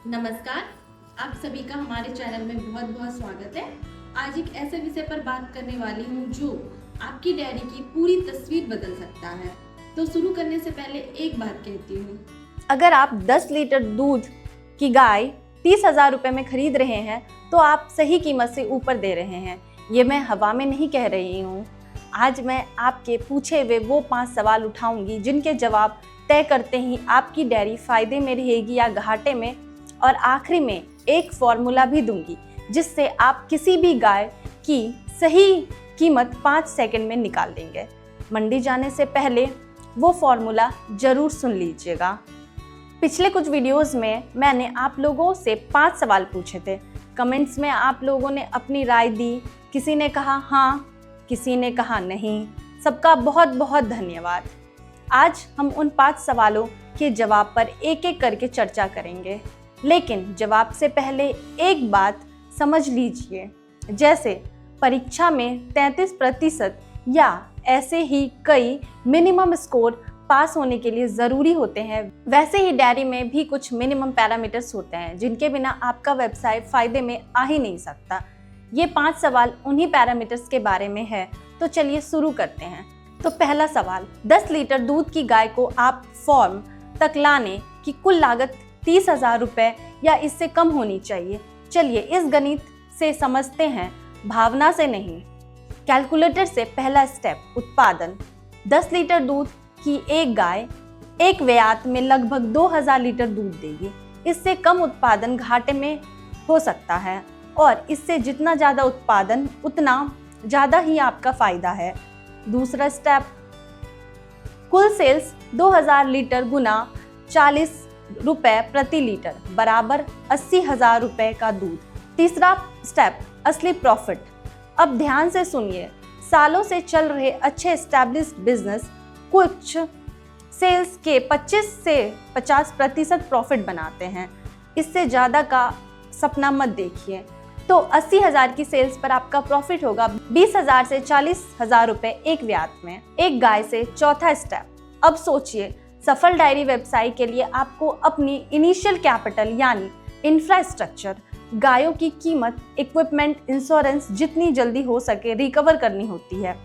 नमस्कार, आप सभी का हमारे चैनल में बहुत बहुत स्वागत है। आज एक ऐसे विषय पर बात करने वाली हूँ जो आपकी डेयरी की पूरी तस्वीर बदल सकता है। तो शुरू करने से पहले एक बात कहती हूँ, अगर आप 10 लीटर दूध की गाय 30,000 रुपये में खरीद रहे हैं तो आप सही कीमत से ऊपर दे रहे हैं। ये मैं हवा में नहीं कह रही हूँ। आज मैं आपके पूछे हुए वो 5 सवाल उठाऊंगी जिनके जवाब तय करते ही आपकी डेयरी फायदे में रहेगी या घाटे में, और आखिरी में एक फॉर्मूला भी दूंगी जिससे आप किसी भी गाय की सही कीमत 5 सेकंड में निकाल देंगे। मंडी जाने से पहले वो फॉर्मूला जरूर सुन लीजिएगा। पिछले कुछ वीडियोस में मैंने आप लोगों से 5 सवाल पूछे थे। कमेंट्स में आप लोगों ने अपनी राय दी, किसी ने कहा हाँ, किसी ने कहा नहीं। सबका बहुत बहुत धन्यवाद। आज हम उन 5 सवालों के जवाब पर एक एक करके चर्चा करेंगे, लेकिन जवाब से पहले एक बात समझ लीजिए। जैसे परीक्षा में 33% या ऐसे ही कई मिनिमम स्कोर पास होने के लिए ज़रूरी होते हैं, वैसे ही डेयरी में भी कुछ मिनिमम पैरामीटर्स होते हैं जिनके बिना आपका व्यवसाय फ़ायदे में आ ही नहीं सकता। ये 5 सवाल उन्हीं पैरामीटर्स के बारे में है, तो चलिए शुरू करते हैं। तो पहला सवाल, 10 लीटर दूध की गाय को आप फॉर्म तक लाने की कुल लागत 30,000 रुपये या इससे कम होनी चाहिए। चलिए इस गणित से समझते हैं, भावना से नहीं। कैलकुलेटर से पहला स्टेप, उत्पादन। 10 लीटर दूध की एक गाय एक व्यात में लगभग 2000 लीटर दूध देगी। इससे कम उत्पादन घाटे में हो सकता है, और इससे जितना ज़्यादा उत्पादन उतना ज़्यादा ही आपका फायदा है। दूसरा स्टेप, कुल सेल्स 2000 लीटर गुना 40 रुपए प्रति लीटर बराबर 80,000 रुपए का दूध। तीसरा स्टेप, असली प्रॉफिट। अब ध्यान से सुनिए। सालों से चल रहे अच्छे एस्टैब्लिश्ड बिजनेस कुछ सेल्स के 25 से 50% प्रॉफिट बनाते हैं। इससे ज़्यादा का सपना मत देखिए। तो 80,000 की सेल्स पर आपका प्रॉफिट होगा 20,000 से 40,000 रुपए एक व्यात में, एक गाय से। चौथा स्टेप, अब सोचिए, सफल डायरी व्यवसाय के लिए आपको अपनी इनिशियल कैपिटल यानी इंफ्रास्ट्रक्चर, गायों की कीमत, इक्विपमेंट, इंश्योरेंस जितनी जल्दी हो सके रिकवर करनी होती है।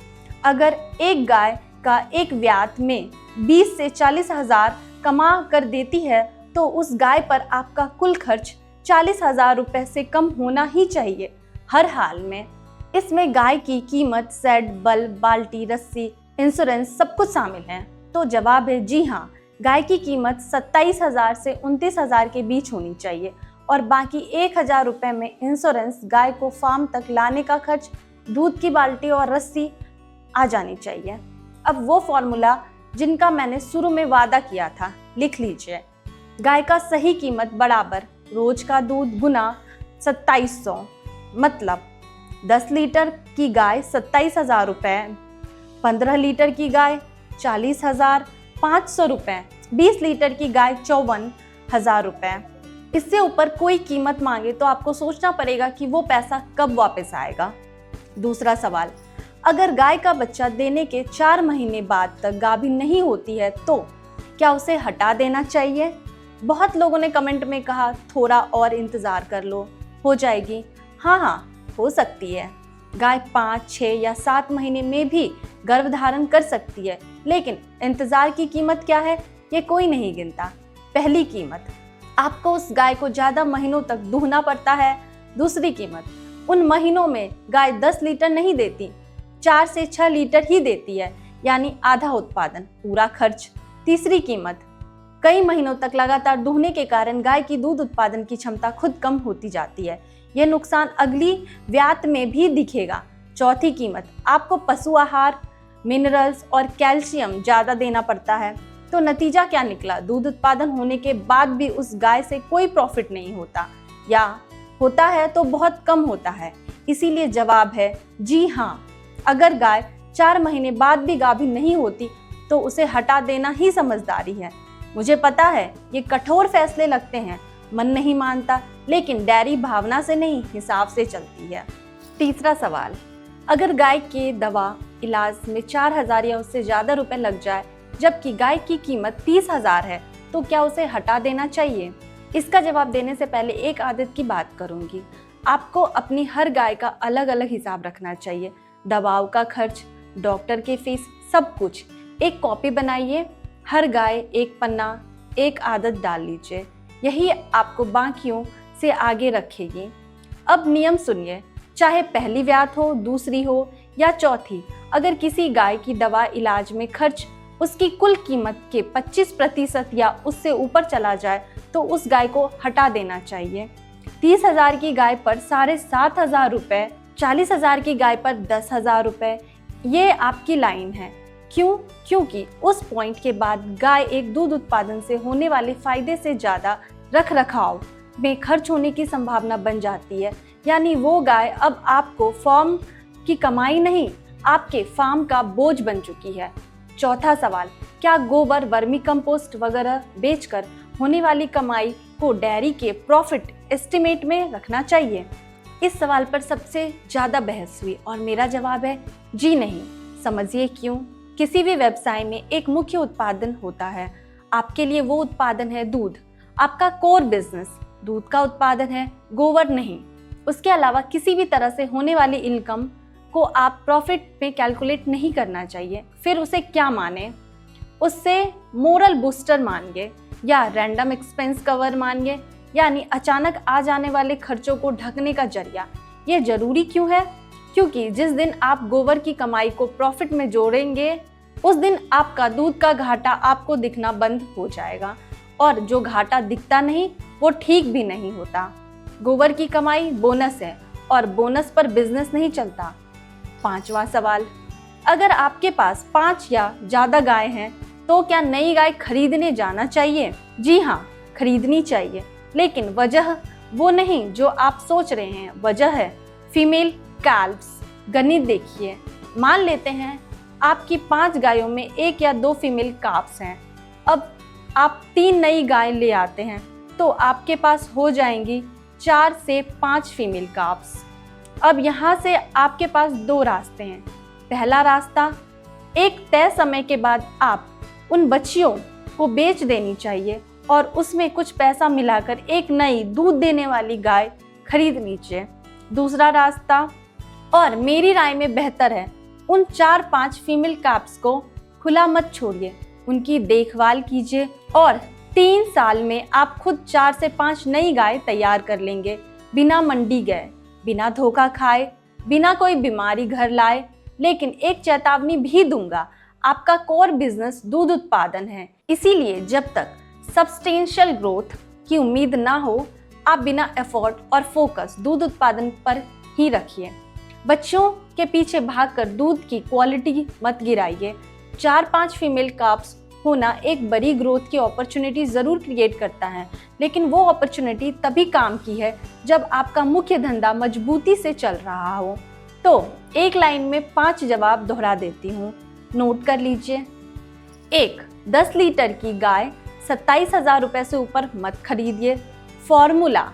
अगर एक गाय का एक व्यात में 20 से 40,000 कमा कर देती है तो उस गाय पर आपका कुल खर्च 40,000 रुपये से कम होना ही चाहिए हर हाल में। इसमें गाय की कीमत, सेड, बल्ब, बाल्टी, रस्सी, इंश्योरेंस सब कुछ शामिल है। तो जवाब है जी हाँ, गाय की कीमत 27,000 से 29,000 के बीच होनी चाहिए, और बाकी 1,000 रुपये में इंश्योरेंस, गाय को फार्म तक लाने का खर्च, दूध की बाल्टी और रस्सी आ जानी चाहिए। अब वो फॉर्मूला जिनका मैंने शुरू में वादा किया था लिख लीजिए। गाय का सही कीमत बराबर रोज का दूध गुना 2700, मतलब 10 लीटर की गाय 27,000 रुपये, 15 लीटर की गाय 40,500 रुपये, 20 लीटर की गाय 54,000 रुपये। इससे ऊपर कोई कीमत मांगे तो आपको सोचना पड़ेगा कि वो पैसा कब वापस आएगा। दूसरा सवाल, अगर गाय का बच्चा देने के 4 महीने बाद तक गाभिन नहीं होती है तो क्या उसे हटा देना चाहिए? बहुत लोगों ने कमेंट में कहा थोड़ा और इंतज़ार कर लो, हो जाएगी। हाँ, हो सकती है। गाय 5, 6 या 7 महीने में भी गर्भधारण कर सकती है, लेकिन इंतज़ार की कीमत क्या है ये कोई नहीं गिनता। पहली कीमत, आपको उस गाय को ज़्यादा महीनों तक दूहना पड़ता है। दूसरी कीमत, उन महीनों में गाय 10 लीटर नहीं देती, 4 से 6 लीटर ही देती है, यानी आधा उत्पादन, पूरा खर्च। तीसरी कीमत, कई महीनों तक लगातार दूहने के कारण गाय की दूध उत्पादन की क्षमता खुद कम होती जाती है। यह नुकसान अगली व्यात में भी दिखेगा। चौथी कीमत, आपको पशु आहार, मिनरल्स और कैल्शियम ज़्यादा देना पड़ता है। तो नतीजा क्या निकला? दूध उत्पादन होने के बाद भी उस गाय से कोई प्रॉफिट नहीं होता, या होता है तो बहुत कम होता है। इसीलिए जवाब है जी हाँ, अगर गाय 4 महीने बाद भी गाभिन नहीं होती तो उसे हटा देना ही समझदारी है। मुझे पता है ये कठोर फैसले लगते हैं, मन नहीं मानता, लेकिन डेयरी भावना से नहीं हिसाब से चलती है। तीसरा सवाल, अगर गाय के दवा इलाज में 4,000 या उससे ज़्यादा रुपए लग जाए जबकि गाय की कीमत 30,000 है तो क्या उसे हटा देना चाहिए? इसका जवाब देने से पहले एक आदत की बात करूंगी। आपको अपनी हर गाय का अलग अलग हिसाब रखना चाहिए। दवाओं का खर्च, डॉक्टर की फीस, सब कुछ एक कॉपी बनाइए। हर गाय एक पन्ना, एक आदत डाल लीजिए। यही आपको बाकियों से आगे रखेगी। अब नियम सुनिए। चाहे पहली व्यात हो, दूसरी हो या चौथी, अगर किसी गाय की दवा इलाज में खर्च उसकी कुल कीमत के 25% या उससे ऊपर चला जाए तो उस गाय को हटा देना चाहिए। 30,000 की गाय पर 7,500 रुपये, 40,000 की गाय पर 10,000 रुपये, ये आपकी लाइन है। क्यों? क्योंकि उस पॉइंट के बाद गाय एक दूध उत्पादन से होने वाले फायदे से ज़्यादा रख रखाव में खर्च होने की संभावना बन जाती है। यानी वो गाय अब आपको फार्म की कमाई नहीं, आपके फार्म का बोझ बन चुकी है। चौथा सवाल, क्या गोबर, वर्मी कंपोस्ट वगैरह बेचकर होने वाली कमाई को डेयरी के प्रॉफिट एस्टिमेट में रखना चाहिए? इस सवाल पर सबसे ज़्यादा बहस हुई और मेरा जवाब है जी नहीं। समझिए क्यों। किसी भी व्यवसाय में एक मुख्य उत्पादन होता है। आपके लिए वो उत्पादन है दूध। आपका कोर बिजनेस दूध का उत्पादन है, गोबर नहीं। उसके अलावा किसी भी तरह से होने वाली इनकम को आप प्रॉफिट पे कैलकुलेट नहीं करना चाहिए। फिर उसे क्या माने? उससे मोरल बूस्टर मानिए या रैंडम एक्सपेंस कवर मानिए, यानी अचानक आ जाने वाले खर्चों को ढकने का जरिया। ये जरूरी क्यों है? क्योंकि जिस दिन आप गोबर की कमाई को प्रॉफिट में जोड़ेंगे उस दिन आपका दूध का घाटा आपको दिखना बंद हो जाएगा, और जो घाटा दिखता नहीं वो ठीक भी नहीं होता। गोबर की कमाई बोनस है और बोनस पर बिजनेस नहीं चलता। पांचवा सवाल, अगर आपके पास 5 या ज़्यादा गाय हैं तो क्या नई गाय खरीदने जाना चाहिए? जी हाँ, खरीदनी चाहिए, लेकिन वजह वो नहीं जो आप सोच रहे हैं। वजह है फीमेल कैल्व्स। गणित देखिए, मान लेते हैं आपकी 5 गायों में 1 या 2 फीमेल काफ्स हैं। अब आप 3 नई गाय ले आते हैं तो आपके पास हो जाएंगी 4 से 5 फीमेल काफ्स। अब यहाँ से आपके पास 2 रास्ते हैं। पहला रास्ता, एक तय समय के बाद आप उन बच्चियों को बेच देनी चाहिए और उसमें कुछ पैसा मिलाकर एक नई दूध देने वाली गाय खरीद लीजिए। दूसरा रास्ता, और मेरी राय में बेहतर है, उन 4-5 फीमेल कैप्स को खुला मत छोड़िए, उनकी देखभाल कीजिए और 3 साल में आप खुद 4 से 5 नई गाय तैयार कर लेंगे, बिना मंडी गए, बिना धोखा खाए, बिना कोई बीमारी घर लाए। लेकिन एक चेतावनी भी दूंगा, आपका कोर बिजनेस दूध उत्पादन है, इसीलिए जब तक सब्सटेंशियल ग्रोथ की उम्मीद ना हो, आप बिना एफर्ट और फोकस दूध उत्पादन पर ही रखिए। बच्चों के पीछे भागकर दूध की क्वालिटी मत गिराइए। 4-5 फीमेल काप्स होना एक बड़ी ग्रोथ की अपॉर्चुनिटी ज़रूर क्रिएट करता है, लेकिन वो अपॉर्चुनिटी तभी काम की है जब आपका मुख्य धंधा मजबूती से चल रहा हो। तो एक लाइन में 5 जवाब दोहरा देती हूँ, नोट कर लीजिए। 1, 10 लीटर की गाय 27,000 रुपये से ऊपर मत खरीदिए। फॉर्मूला,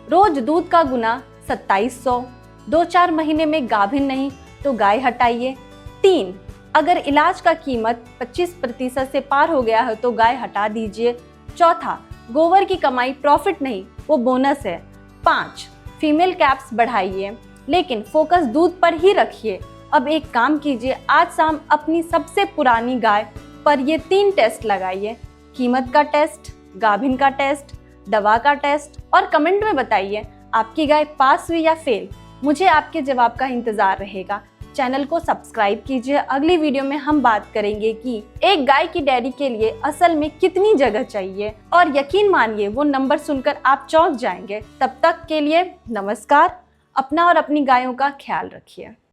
रोज दूध का गुना 2700, 2-4 महीने में गाभिन नहीं तो गाय हटाइए। 3, अगर इलाज का कीमत 25% से पार हो गया है तो गाय हटा दीजिए। चौथा, गोबर की कमाई प्रॉफिट नहीं, वो बोनस है। 5, फीमेल कैप्स बढ़ाइए, लेकिन फोकस दूध पर ही रखिए। अब एक काम कीजिए, आज शाम अपनी सबसे पुरानी गाय पर ये 3 टेस्ट लगाइए, कीमत का टेस्ट, गाभिन का टेस्ट, दवा का टेस्ट, और कमेंट में बताइए आपकी गाय पास हुई या फेल। मुझे आपके जवाब का इंतजार रहेगा। चैनल को सब्सक्राइब कीजिए। अगली वीडियो में हम बात करेंगे कि एक गाय की डेयरी के लिए असल में कितनी जगह चाहिए, और यकीन मानिए वो नंबर सुनकर आप चौंक जाएंगे। तब तक के लिए नमस्कार। अपना और अपनी गायों का ख्याल रखिए।